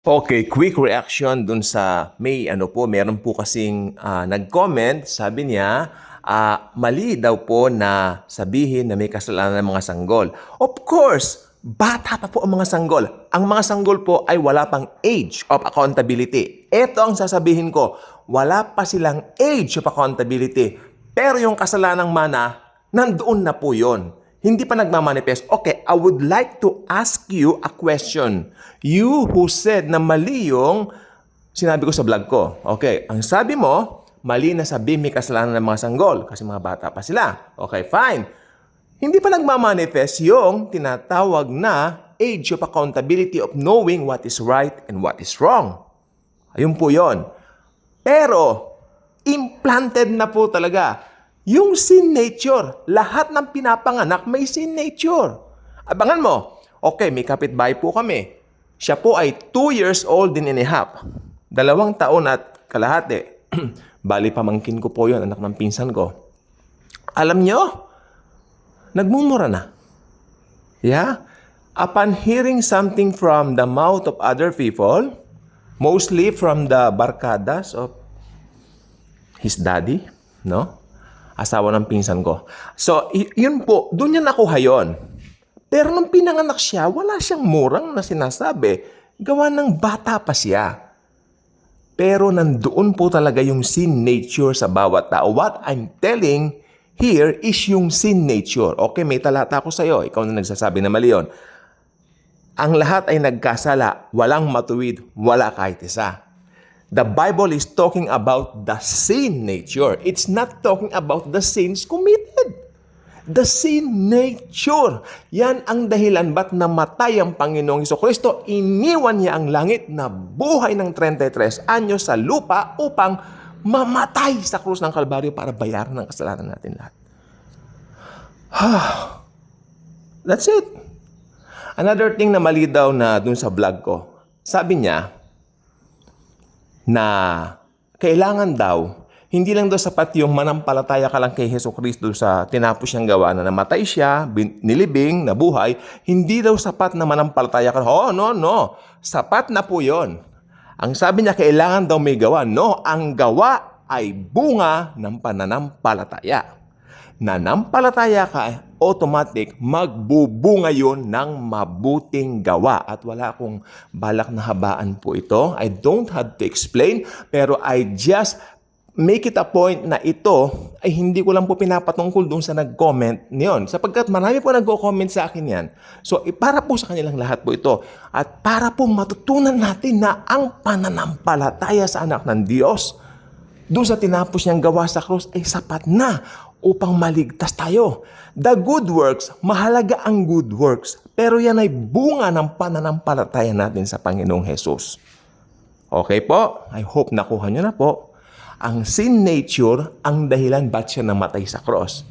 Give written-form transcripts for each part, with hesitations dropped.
Okay, quick reaction dun sa meron po kasing nag-comment, sabi niya, mali daw po na sabihin na may kasalanan ng mga sanggol. Of course, bata pa po ang mga sanggol. Ang mga sanggol po ay wala pang age of accountability. Ito ang sasabihin ko, wala pa silang age of accountability. Pero yung kasalanang mana, nandoon na po yon. Hindi pa nagmamanifest. Okay, I would like to ask you a question. You who said na mali yung sinabi ko sa vlog ko. Okay, ang sabi mo, mali na sabi may kasalanan ng mga sanggol kasi mga bata pa sila. Okay, fine. Hindi pa nagmamanifest yung tinatawag na age of accountability of knowing what is right and what is wrong. Ayun po yon. Pero, implanted na po talaga. Yung sin nature, lahat ng pinapanganak may sin nature. Abangan mo, okay, may kapitbahay po kami. Siya po ay 2 years old din and a half. 2 taon at kalahati. Bali, pamangkin ko po yun, anak ng pinsan ko. Alam nyo, nagmumura na. Yeah? Upon hearing something from the mouth of other people, mostly from the barkadas of his daddy, no? Asawa ng pinsan ko. So, yun po, doon niya nakuha yun. Pero nung pinanganak siya, wala siyang murang na sinasabi. Gawa ng bata pa siya. Pero nandoon po talaga yung sin nature sa bawat tao. What I'm telling here is yung sin nature. Okay, may talata ko sa'yo. Ikaw na nagsasabi na mali yun. Ang lahat ay nagkasala, walang matuwid, wala kahit isa. The Bible is talking about the sin nature. It's not talking about the sins committed. The sin nature. Yan ang dahilan ba't namatay ang Panginoong Hesukristo. Iniwan niya ang langit na buhay ng 33 anyos sa lupa upang mamatay sa krus ng Kalbaryo para bayaran ang kasalanan natin lahat. That's it. Another thing na mali daw na dun sa vlog ko, sabi niya, na kailangan daw, hindi lang daw sapat yung manampalataya ka lang kay Hesukristo sa tinapos niyang gawa na namatay siya, nilibing, nabuhay, hindi daw sapat na manampalataya ka. Oh, no. Sapat na po yon. Ang sabi niya, kailangan daw may gawa. No, ang gawa ay bunga ng pananampalataya. Nanampalataya ka, automatic, magbubunga yun ng mabuting gawa. At wala akong balak na habaan po ito. I don't have to explain, pero I just make it a point na ito ay hindi ko lang po pinapatungkol doon sa nag-comment niyon. Sapagkat marami po nag-comment sa akin yan. So, para po sa kanilang lahat po ito. At para po matutunan natin na ang pananampalataya sa anak ng Diyos, doon sa tinapos niyang gawa sa krus ay sapat na upang maligtas tayo. The good works, mahalaga ang good works, pero yan ay bunga ng pananampalataya natin sa Panginoong Hesus. Okay po? I hope nakuha niyo na po. Ang sin nature, ang dahilan ba't siya namatay sa cross.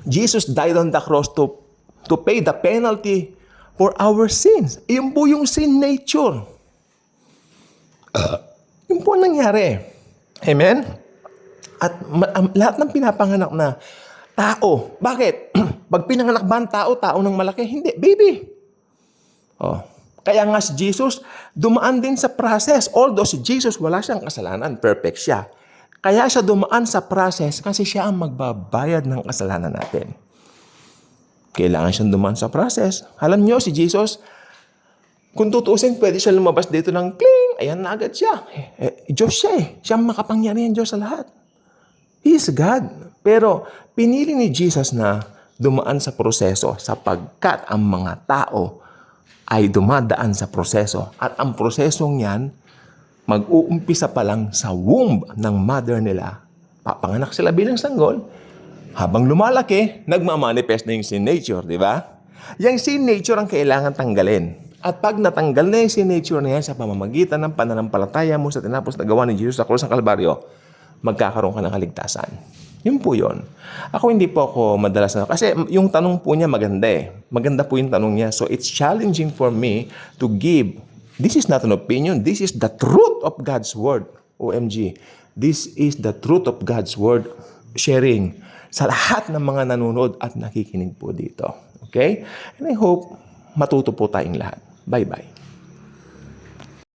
Jesus died on the cross to pay the penalty for our sins. Iyon po yung sin nature. Yun po nangyari. Amen? At lahat ng pinapanganak na tao, bakit? Pag pinanganak ba ang tao ng malaki? Hindi, baby. Oh. Kaya nga si Jesus, dumaan din sa process. Although si Jesus, wala siyang kasalanan, perfect siya. Kaya siya dumaan sa process kasi siya ang magbabayad ng kasalanan natin. Kailangan siyang dumaan sa process. Alam niyo, si Jesus, kung tutuusin, pwede siya lumabas dito ng kling. Ayan na agad siya. Diyos siya eh. Siya ang makapangyarihan Diyos sa lahat. He is God. Pero pinili ni Jesus na dumaan sa proseso sapagkat ang mga tao ay dumadaan sa proseso. At ang prosesong yan, mag-uumpisa pa lang sa womb ng mother nila. Papanganak sila bilang sanggol. Habang lumalaki, nagmamanifest na yung sin nature, di ba? Yung sin nature ang kailangan tanggalin. At pag natanggal na yung sin nature na yan sa pamamagitan ng pananampalataya mo sa tinapos na gawa ni Jesus sa krus ng Kalbaryo, magkakaroon ka ng kaligtasan. Yun po yun. Ako hindi po ako madalas na... Kasi yung tanong po niya maganda eh. Maganda po yung tanong niya. So it's challenging for me to give... This is not an opinion. This is the truth of God's Word. OMG. This is the truth of God's Word. Sharing sa lahat ng mga nanonood at nakikinig po dito. Okay? And I hope matuto po tayong lahat. Bye-bye.